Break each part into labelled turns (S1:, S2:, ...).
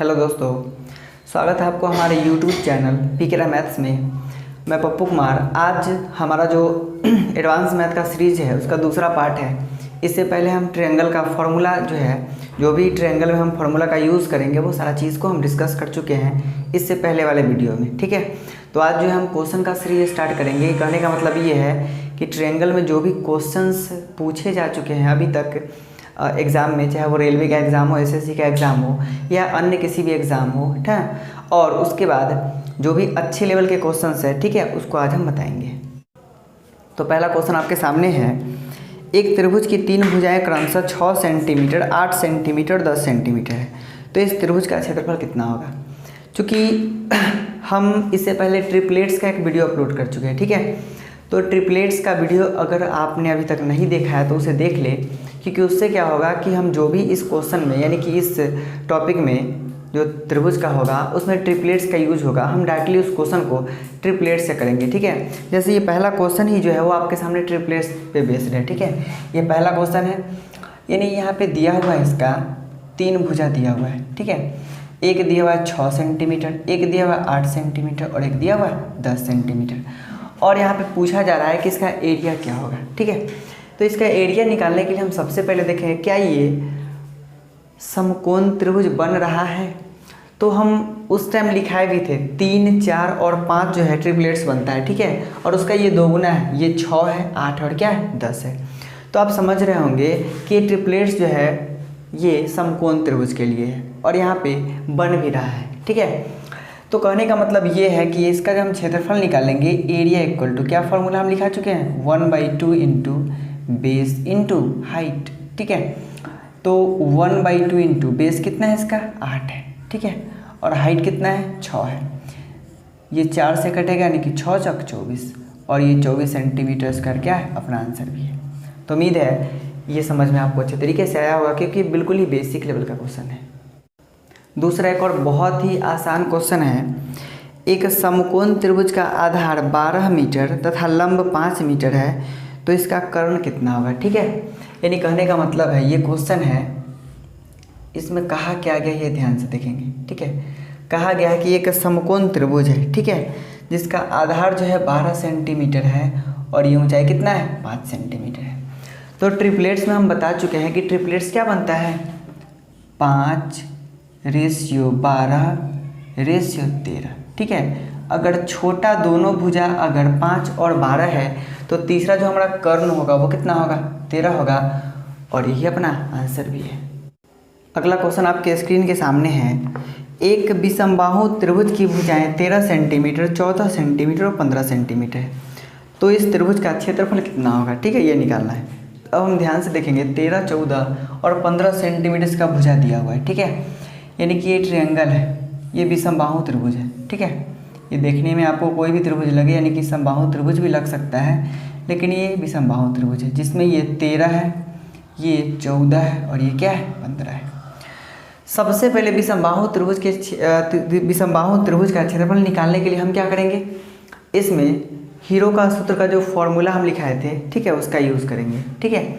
S1: Hello दोस्तों, स्वागत है आपको हमारे यूट्यूब चैनल पीकेरा मैथ्स में। मैं पप्पू कुमार। आज हमारा जो एडवांस मैथ का सीरीज़ है उसका दूसरा पार्ट है। इससे पहले हम ट्रायंगल का फॉर्मूला जो भी ट्रायंगल में हम फार्मूला का यूज़ करेंगे वो सारा चीज़ को हम डिस्कस कर चुके हैं इससे पहले वाले वीडियो में। ठीक है, तो आज हम क्वेश्चन का सीरीज स्टार्ट करेंगे। कहने का मतलब ये है कि ट्रायंगल में जो भी क्वेश्चंस पूछे जा चुके हैं अभी तक एग्ज़ाम में, चाहे वो रेलवे का एग्ज़ाम हो, एसएससी का एग्ज़ाम हो या अन्य किसी भी एग्ज़ाम हो, ठीक है, और उसके बाद जो भी अच्छे लेवल के क्वेश्चंस है, ठीक है, उसको आज हम बताएंगे। तो पहला क्वेश्चन आपके सामने है, एक त्रिभुज की तीन भुजाएं क्रमशः 6 सेंटीमीटर, 8 सेंटीमीटर, 10 सेंटीमीटर है, तो इस त्रिभुज का क्षेत्रफल कितना होगा। चूँकि हम इससे पहले ट्रिपलेट्स का एक वीडियो अपलोड कर चुके हैं, ठीक है, तो ट्रिपलेट्स का वीडियो अगर आपने अभी तक नहीं देखा है तो उसे देख ले, क्योंकि उससे क्या होगा कि हम जो भी इस क्वेश्चन में यानी कि इस टॉपिक में जो त्रिभुज का होगा उसमें ट्रिपलेट्स का यूज होगा। हम डायरेक्टली उस क्वेश्चन को ट्रिपलेट्स से करेंगे। ठीक है, जैसे ये पहला क्वेश्चन ही जो है वो आपके सामने ट्रिपलेट्स पे बेस्ड है। ठीक है, ये पहला क्वेश्चन है, यानी यहाँ पे दिया हुआ है इसका तीन भुजा दिया हुआ है। ठीक है, एक दिया हुआ है 6 सेंटीमीटर, एक दिया हुआ है 8 सेंटीमीटर और एक दिया हुआ है 10 सेंटीमीटर। और यहाँ पे पूछा जा रहा है कि इसका एरिया क्या होगा। ठीक है, तो इसका एरिया निकालने के लिए हम सबसे पहले देखें क्या ये समकोण त्रिभुज बन रहा है। तो हम उस टाइम लिखाए भी थे 3, 4 और 5 जो है ट्रिपलेट्स बनता है। ठीक है, और उसका ये दोगुना है, ये 6 है, 8 और क्या है 10 है। तो आप समझ रहे होंगे कि ये ट्रिपलेट्स जो है ये समकोण त्रिभुज के लिए है और यहाँ पे बन भी रहा है। ठीक है, तो कहने का मतलब ये है कि इसका जब हम क्षेत्रफल निकालेंगे, एरिया इक्वल टू क्या फॉर्मूला हम लिखा चुके हैं, 1/2 इंटू बेस इंटू हाइट। ठीक है, तो 1/2 इंटू बेस कितना है इसका 8 है। ठीक है, और हाइट कितना है 6 है। ये 4 से कटेगा यानी कि 6 चौक 24 और ये 24 सेंटीमीटर स्क्वायर क्या है अपना आंसर भी है। तो उम्मीद है ये समझ में आपको अच्छे तरीके से आया होगा, क्योंकि बिल्कुल ही बेसिक लेवल का क्वेश्चन है। दूसरा एक और बहुत ही आसान क्वेश्चन है, एक समकोण त्रिभुज का आधार 12 मीटर तथा लंब 5 मीटर है, तो इसका कर्ण कितना होगा। ठीक है, यानी कहने का मतलब है ये क्वेश्चन है, इसमें कहा क्या गया ये ध्यान से देखेंगे। ठीक है, कहा गया है कि एक समकोण त्रिभुज है, ठीक है, जिसका आधार जो है 12 सेंटीमीटर है और ये ऊंचाई कितना है 5 सेंटीमीटर है। तो ट्रिपलेट्स में हम बता चुके हैं कि ट्रिपलेट्स क्या बनता है 5:12:13। ठीक है, अगर छोटा दोनों भुजा अगर 5 और 12 है तो तीसरा जो हमारा कर्ण होगा वो कितना होगा 13 होगा, और यही अपना आंसर भी है। अगला क्वेश्चन आपके स्क्रीन के सामने है, एक विषमबाहु त्रिभुज की भुजाएं 13 सेंटीमीटर, 14 सेंटीमीटर और 15 सेंटीमीटर है, तो इस त्रिभुज का क्षेत्रफल कितना होगा। ठीक है, ये निकालना है। अब हम ध्यान से देखेंगे 13, 14 और 15 सेंटीमीटर का भुजा दिया हुआ है। ठीक है, यानी कि ये ट्रायंगल है, ये विषमबाहु त्रिभुज है। ठीक है, ये देखने में आपको कोई भी त्रिभुज लगे, यानी कि समबाहु त्रिभुज भी लग सकता है, लेकिन ये विषमबाहु त्रिभुज है जिसमें ये 13 है, ये 14 है और ये क्या है 15 है। सबसे पहले विषमबाहु त्रिभुज का क्षेत्रफल निकालने के लिए हम क्या करेंगे, इसमें हीरो का सूत्र का जो फॉर्मूला हम लिखाए थे, ठीक है, उसका यूज़ करेंगे। ठीक है,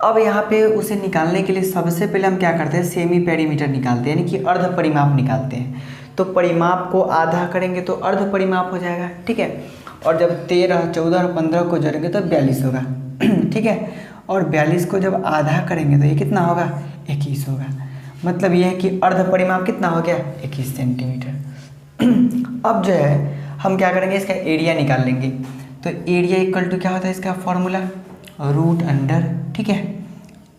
S1: अब यहाँ पे उसे निकालने के लिए सबसे पहले हम क्या करते हैं, सेमी पेरीमीटर निकालते हैं, यानी कि अर्ध परिमाप निकालते हैं। तो परिमाप को आधा करेंगे तो अर्ध परिमाप हो जाएगा। ठीक है, और जब 13, 14 और 15 को जोड़ेंगे तो 42 होगा। ठीक है, और 42 को जब आधा करेंगे तो ये कितना होगा 21 होगा। मतलब ये है कि अर्ध परिमाप कितना हो गया 21 सेंटीमीटर। अब जो है हम क्या करेंगे, इसका एरिया निकाल लेंगे। तो एरिया इक्वल टू क्या होता है इसका फॉर्मूला, रूट अंडर, ठीक है,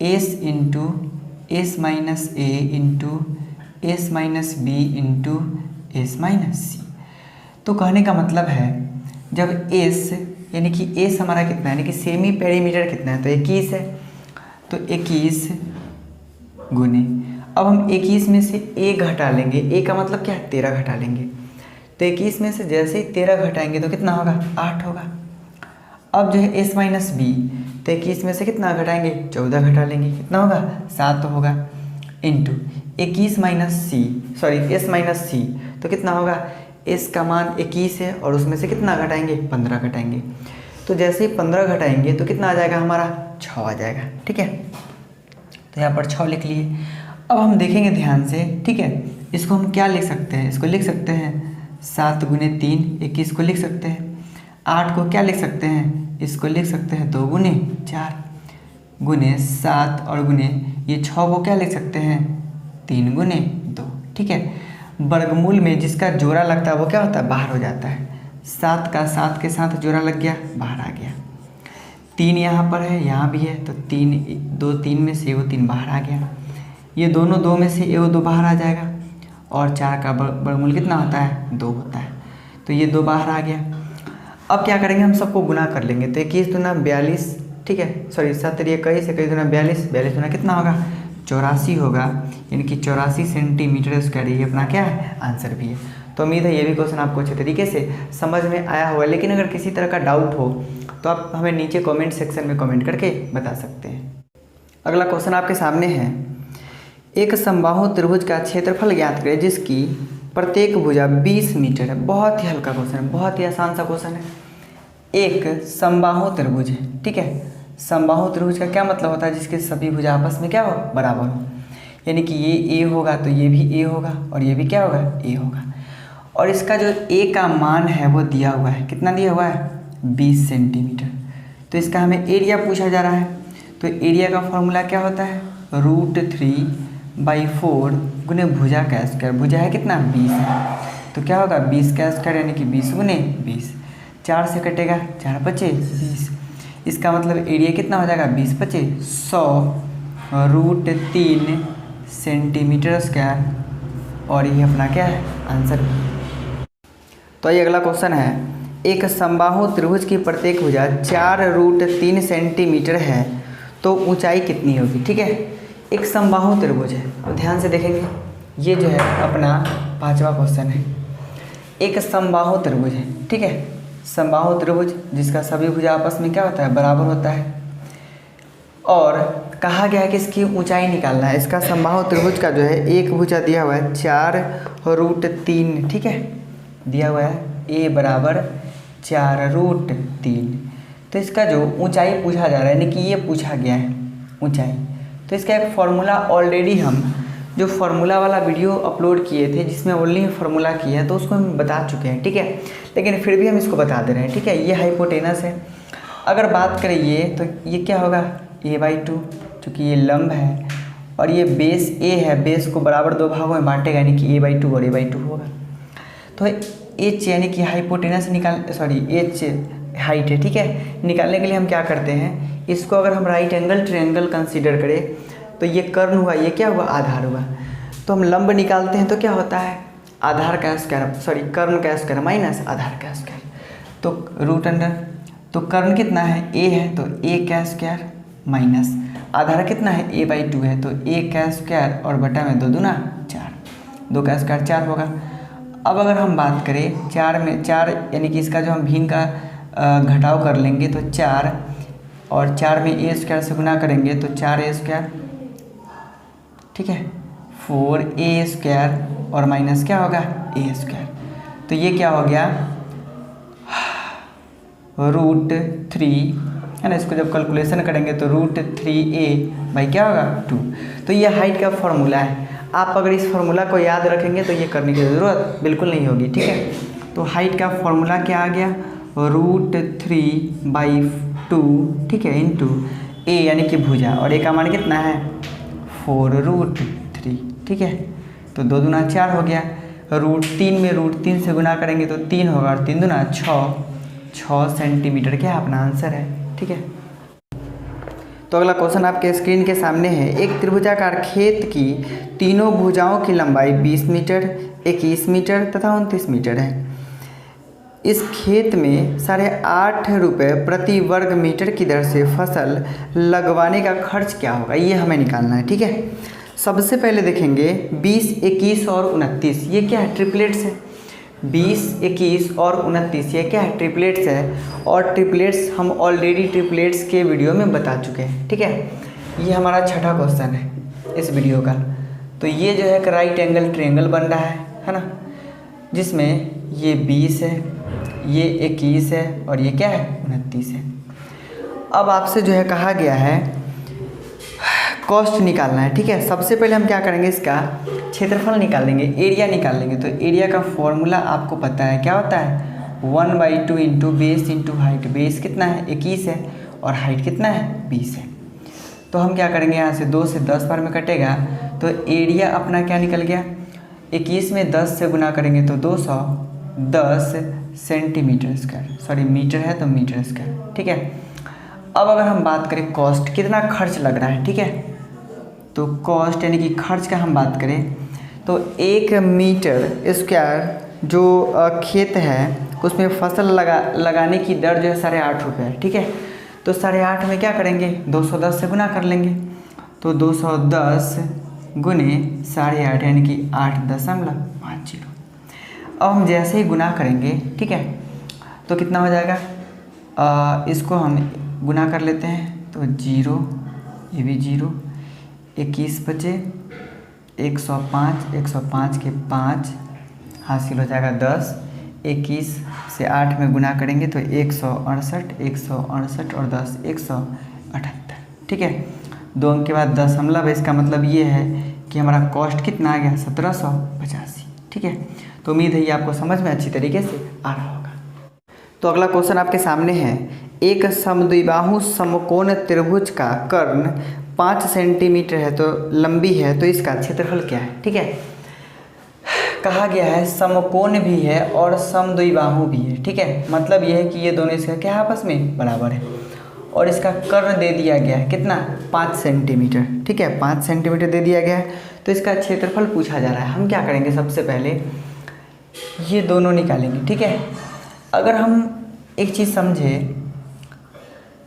S1: S into S minus A into S minus B into S minus C. तो कहने का मतलब है जब एस यानी कि एस हमारा कितना है, यानी कि सेमी पेरीमीटर कितना है, तो 21 है, तो 21 गुने, अब हम 21 में से ए घटा लेंगे, ए का मतलब क्या है 13 घटा लेंगे, तो 21 में से जैसे ही 13 घटाएंगे तो कितना होगा 8 होगा। अब जो है एस माइनस बी, तो 21 में से कितना घटाएंगे 14 घटा लेंगे, कितना होगा 7 होगा, इंटू 21 माइनस सी, सॉरी एस माइनस सी, तो कितना होगा एस का मान 21 है और उसमें से कितना घटाएंगे 15 घटाएंगे, तो जैसे ही 15 घटाएंगे तो कितना आ जाएगा हमारा 6 आ जाएगा। ठीक है, तो यहाँ पर 6 लिख लिए। अब हम देखेंगे ध्यान से, ठीक है। इसको हम क्या लिख सकते हैं, इसको लिख सकते हैं 7 गुने 3 21 को लिख सकते हैं। 8 को क्या लिख सकते हैं, इसको लिख सकते हैं 2 गुने 4 गुने 7 और गुने ये 6 को क्या लिख सकते हैं 3 गुने 2, ठीक है। वर्गमूल में जिसका जोड़ा लगता है वो क्या होता है, बाहर हो जाता है। 7 का 7 के साथ जोड़ा लग गया, बाहर आ गया। 3 यहाँ पर है, यहाँ भी है, तो 3 2 3 में से वो 3 बाहर आ गया। ये दोनों 2 में से वो 2 बाहर आ जाएगा। और 4 का वर्गमूल कितना होता है, 2 होता है, तो ये 2 बाहर आ गया। अब क्या करेंगे, हम सबको गुना कर लेंगे। तो 21 दूना 42, ठीक है, सॉरी 7 21 21 दूना 42, 42 दूना कितना होगा 84 होगा, यानी कि 84 सेंटीमीटर स्क्वायर। ये अपना क्या है, आंसर भी है। तो उम्मीद है ये भी क्वेश्चन आपको अच्छे तरीके से समझ में आया होगा। लेकिन अगर किसी तरह का डाउट हो तो आप हमें नीचे कमेंट सेक्शन में कमेंट करके बता सकते हैं। अगला क्वेश्चन आपके सामने है, एक समबाहु त्रिभुज का क्षेत्रफल ज्ञात करें जिसकी प्रत्येक भुजा 20 मीटर है। बहुत ही हल्का क्वेश्चन है, बहुत ही आसान सा क्वेश्चन है। एक समबाहु त्रिभुज है, ठीक है। समबाहु त्रिभुज का क्या मतलब होता है, जिसके सभी भुजा आपस में क्या हो, बराबर हो। यानी कि ये ए होगा तो ये भी ए होगा और ये भी क्या होगा, ए होगा। और इसका जो ए का मान है वो दिया हुआ है, कितना दिया हुआ है 20 सेंटीमीटर। तो इसका हमें एरिया पूछा जा रहा है। तो एरिया का फॉर्मूला क्या होता है, √3/4 गुने भुजा का स्क्वायर। भुजा है कितना 20 है, तो क्या होगा 20 का स्क्वायर यानी कि 20 गुने 20। 4 से कटेगा, 4 × 5 = 20। इसका मतलब एरिया कितना हो जाएगा 20 × 5 = 100 √3 सेंटीमीटर स्क्वायर। और ये अपना क्या है, आंसर। तो ये अगला क्वेश्चन है, एक समबाहु त्रिभुज की प्रत्येक भुजा 4√3 सेंटीमीटर है तो ऊंचाई कितनी होगी, ठीक है। एक समबाहु त्रिभुज है, तो ध्यान से देखेंगे, ये जो है अपना 5वां क्वेश्चन है। एक समबाहु त्रिभुज है, ठीक है। समबाहु त्रिभुज जिसका सभी भुजा आपस में क्या होता है, बराबर होता है। और कहा गया है कि इसकी ऊंचाई निकालना है। इसका समबाहु त्रिभुज का जो है एक भुजा दिया हुआ है 4√3, ठीक है, दिया हुआ है a = 4√3। तो इसका जो ऊंचाई पूछा जा रहा है, यानी कि ये पूछा गया है ऊंचाई। तो इसका एक फार्मूला ऑलरेडी हम जो फार्मूला वाला वीडियो अपलोड किए थे, जिसमें ओनली फार्मूला किया है, तो उसको हम बता चुके हैं, ठीक है। लेकिन फिर भी हम इसको बता दे रहे हैं, ठीक है। ये हाइपोटेनस है। अगर बात करें ये, तो ये क्या होगा a/2, चूँकि ये लंब है और ये बेस a है, बेस को बराबर 2 भागों में बांटेगा, यानी कि a/2 और a/2 होगा। तो h यानी कि हाइपोटेनस h हाइट है, ठीक है। निकालने के लिए हम क्या करते हैं, इसको अगर हम राइट एंगल ट्रायंगल कंसीडर करें तो ये कर्ण हुआ, ये क्या हुआ, आधार हुआ। तो हम लंब निकालते हैं तो क्या होता है, आधार का स्क्वायर, कर्ण का स्क्वायर माइनस आधार का स्क्वायर, तो √अंडर। तो कर्ण कितना है, a है, तो a का स्क्वायर माइनस आधार कितना है, a/2 है, तो a का स्क्वायर और बटा में 2 दूना 4, 2 का स्क्वायर 4 होगा। अब अगर हम बात करें 4 में 4, यानी कि इसका जो हम भिन्न का घटाव कर लेंगे तो 4 और 4 में a² से गुना करेंगे तो 4a², ठीक है, 4a² और माइनस क्या होगा a²। तो ये क्या हो गया √3 है ना। इसको जब कैलकुलेशन करेंगे तो √3a/ क्या होगा 2। तो ये हाइट का फॉर्मूला है। आप अगर इस फार्मूला को याद रखेंगे तो ये करने की ज़रूरत बिल्कुल नहीं होगी, ठीक है। तो हाइट का फॉर्मूला क्या आ गया, √3/2, ठीक है, इंटू a यानी कि भुजा, और a का मान कितना है 4√3, ठीक है। तो 2 दूना 4 हो गया। √3 में √3 से गुना करेंगे तो 3 होगा और 3 दूना 6 सेंटीमीटर क्या अपना आंसर है, ठीक है। तो अगला क्वेश्चन आपके स्क्रीन के सामने है, एक त्रिभुजाकार खेत की तीनों भुजाओं की लंबाई 20 मीटर, 21 मीटर तथा 29 मीटर है। इस खेत में 8.5 रुपये प्रति वर्ग मीटर की दर से फसल लगवाने का खर्च क्या होगा, ये हमें निकालना है, ठीक है। सबसे पहले देखेंगे 20, 21 और 29, ये क्या है, ट्रिपलेट्स है। 20, 21 और 29 ये क्या है, ट्रिपलेट्स है। और ट्रिपलेट्स हम ऑलरेडी ट्रिपलेट्स के वीडियो में बता चुके हैं, ठीक है। ये हमारा छठा क्वेश्चन है इस वीडियो का। तो ये जो है एक राइट एंगल ट्रायंगल बन रहा है ना, जिसमें ये 20 है, ये 21 है और ये क्या है 29 है। अब आपसे जो है कहा गया है कॉस्ट निकालना है। ठीक है, सबसे पहले हम क्या करेंगे, इसका क्षेत्रफल निकाल लेंगे, एरिया निकाल लेंगे। तो एरिया का फॉर्मूला आपको पता है, क्या होता है 1/2 into base into height. Base कितना है 21 है और हाइट कितना है 20 है। तो हम क्या करेंगे, यहाँ से 2 से 10 बार में कटेगा तो एरिया अपना क्या निकल गया, 21 में 10 से गुना करेंगे तो 210 सेंटीमीटर स्क्वायर, सॉरी मीटर है तो मीटर स्क्वायर। ठीक है, अब अगर हम बात करें कॉस्ट, कितना खर्च लग रहा है। ठीक है, तो कॉस्ट यानी कि खर्च का हम बात करें तो 1 मीटर स्क्वायर जो खेत है उसमें फसल लगाने की दर जो है 8.5 रुपये है। ठीक है, तो 8.5 में क्या करेंगे, 210 से गुना कर लेंगे। तो 210 गुने 8.5 यानी कि 8.50। अब हम जैसे ही गुना करेंगे, ठीक है, तो कितना हो जाएगा, इसको हम गुना कर लेते हैं तो 0, ये भी 0, 21 बचे 105, 105 के 5 हासिल हो जाएगा 10, 21 से 8 में गुना करेंगे तो 168, 168 और 10 178। ठीक है, 2 अंक के बाद दशमलव है, इसका मतलब ये है कि हमारा कॉस्ट कितना आ गया 1785। ठीक है, तो उम्मीद है ये आपको समझ में अच्छी तरीके से आ रहा होगा। तो अगला क्वेश्चन आपके सामने है, एक समद्विबाहु समकोण त्रिभुज का कर्ण 5 सेंटीमीटर है तो लंबी है, तो इसका क्षेत्रफल क्या है। ठीक है, कहा गया है समकोण भी है और समद्विबाहु भी है। ठीक है, मतलब यह है कि ये दोनों इसका क्या आपस में बराबर है और इसका कर्ण दे दिया गया है कितना 5 सेंटीमीटर। ठीक है, 5 सेंटीमीटर दे दिया गया है, तो इसका क्षेत्रफल पूछा जा रहा है। हम क्या करेंगे, सबसे पहले ये दोनों निकालेंगे। ठीक है, अगर हम एक चीज़ समझे,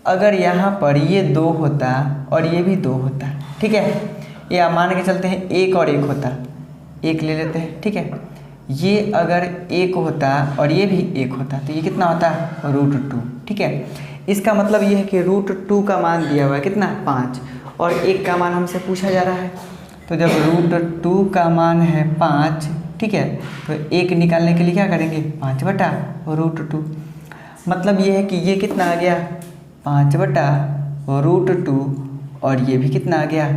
S1: अगर यहाँ पर ये 2 होता और ये भी 2 होता, ठीक है, या मान के चलते हैं 1 और 1 होता, 1 ले लेते हैं। ठीक है, ये अगर 1 होता और ये भी 1 होता तो ये कितना होता √2। ठीक है, इसका मतलब ये है कि √2 का मान दिया हुआ है कितना 5 और 1 का मान हमसे पूछा जा रहा है। तो जब √2 का मान है 5, ठीक है, तो 1 निकालने के लिए क्या करेंगे 5/√2। मतलब ये है कि ये कितना आ गया 5/√2 और ये भी कितना आ गया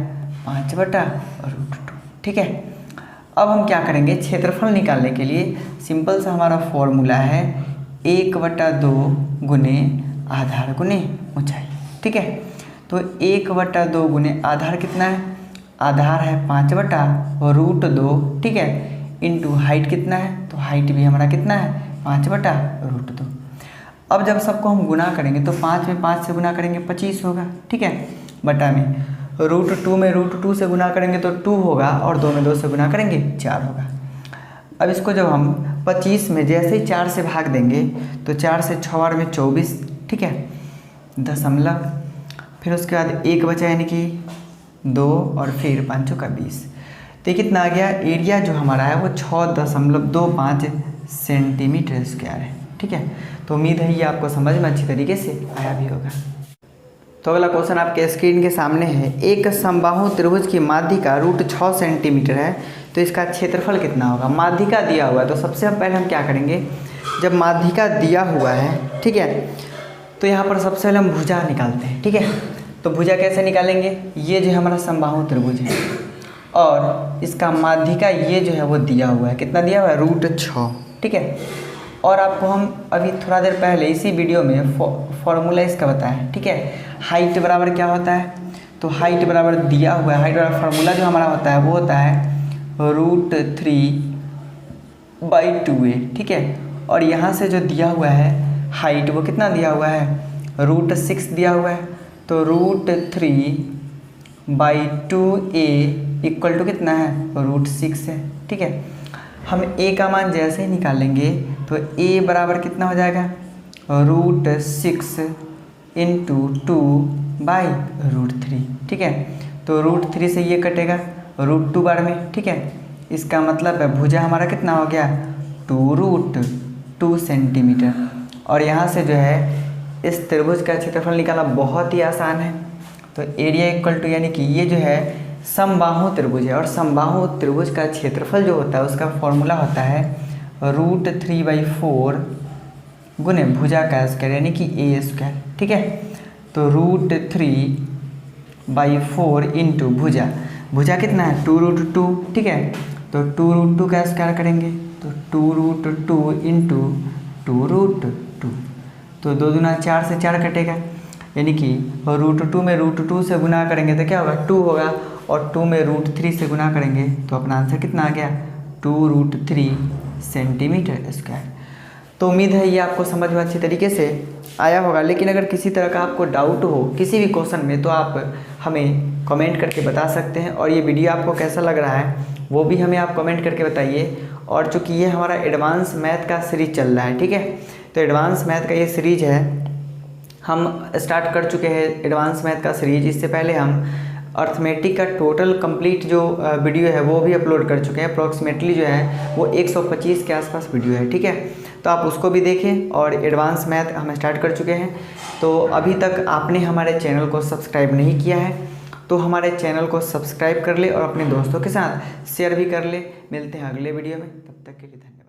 S1: 5/√2। ठीक है, अब हम क्या करेंगे, क्षेत्रफल निकालने के लिए सिंपल सा हमारा फॉर्मूला है 1/2 गुने आधार गुने ऊंचाई। ठीक है, तो 1/2 गुने आधार कितना है, आधार है 5/√2। ठीक है, इंटू हाइट कितना है, तो हाइट भी हमारा कितना है 5/√2। अब जब सबको हम गुना करेंगे तो 5 में 5 से गुना करेंगे 25 होगा। ठीक है, बटा में √2 में √2 से गुना करेंगे तो 2 होगा और 2 में 2 से गुना करेंगे 4 होगा। अब इसको जब हम 25 में जैसे ही 4 से भाग देंगे तो 4 से 6 बार में 24। ठीक है, दशमलव, फिर उसके बाद 1 बचा यानी कि 2 और फिर 5 का 20। तो ये कितना आ गया, एरिया जो हमारा है वो 6.25 सेंटीमीटर स्क्वायर है। ठीक है, तो उम्मीद है ये आपको समझ में अच्छी तरीके से आया भी होगा। तो अगला क्वेश्चन आपके स्क्रीन के सामने है, एक समबाहु त्रिभुज की माध्यिका √6 सेंटीमीटर है तो इसका क्षेत्रफल कितना होगा। माध्यिका दिया हुआ है तो सबसे पहले हम क्या करेंगे, जब माध्यिका दिया हुआ है, ठीक है, तो यहाँ पर सबसे पहले हम भुजा निकालते हैं। ठीक है, तो भुजा कैसे निकालेंगे, ये जो हमारा समबाहु त्रिभुज है और इसका माध्यिका ये जो है वो दिया हुआ है, कितना दिया हुआ है √6। ठीक है, और आपको हम अभी थोड़ा देर पहले इसी वीडियो में फॉर्मूला इसका बताया। ठीक है, हाइट बराबर क्या होता है, तो हाइट बराबर दिया हुआ है, हाइट बराबर फार्मूला जो हमारा होता है वो होता है √3/2a। ठीक है, और यहाँ से जो दिया हुआ है हाइट वो कितना दिया हुआ है √6 दिया हुआ है, तो √3/2a इक्वल टू कितना है √6 है। ठीक है, हम a का मान जैसे ही निकालेंगे तो a बराबर कितना हो जाएगा √6 इंटू 2/√3। ठीक है, तो √3 से ये कटेगा √2 बार में। ठीक है, इसका मतलब है भुजा हमारा कितना हो गया 2√2 सेंटीमीटर। और यहाँ से जो है इस त्रिभुज का क्षेत्रफल निकालना बहुत ही आसान है। तो एरिया इक्वल टू यानी कि ये जो है समबाहु त्रिभुज है और समबाहु त्रिभुज का क्षेत्रफल जो होता है उसका फॉर्मूला होता है √3/4 गुने भुजा का स्क्वायर यानी कि a स्क्वायर। ठीक है, तो √3 4 इंटू भुजा। भुजा कितना है 2√2, ठीक है। तो 2√2 का स्क्वायर करेंगे तो 2√2 इंटू 2√2। तो 2 दूना 4 से 4 कटेगा, यानी कि √2 में √2 से गुना करेंगे तो क्या होगा 2 होगा, और 2 में √3 से गुना करेंगे तो अपना आंसर कितना आ गया 2√3 सेंटीमीटर स्क्वायर। तो उम्मीद है ये आपको समझ में अच्छी तरीके से आया होगा। लेकिन अगर किसी तरह का आपको डाउट हो किसी भी क्वेश्चन में तो आप हमें कमेंट करके बता सकते हैं, और ये वीडियो आपको कैसा लग रहा है वो भी हमें आप कमेंट करके बताइए। और चूँकि ये हमारा एडवांस मैथ का सीरीज चल रहा है, ठीक है, तो एडवांस मैथ का ये सीरीज है, हम स्टार्ट कर चुके हैं एडवांस मैथ का सीरीज। इससे पहले हम अर्थमेटिक का टोटल कंप्लीट जो वीडियो है वो भी अपलोड कर चुके हैं। अप्रॉक्सीमेटली जो है वो 125 के आसपास वीडियो है, ठीक है, तो आप उसको भी देखें। और एडवांस मैथ हम स्टार्ट कर चुके हैं। तो अभी तक आपने हमारे चैनल को सब्सक्राइब नहीं किया है तो हमारे चैनल को सब्सक्राइब कर ले और अपने दोस्तों के साथ शेयर भी कर ले। मिलते हैं अगले वीडियो में, तब तक के लिए धन्यवाद।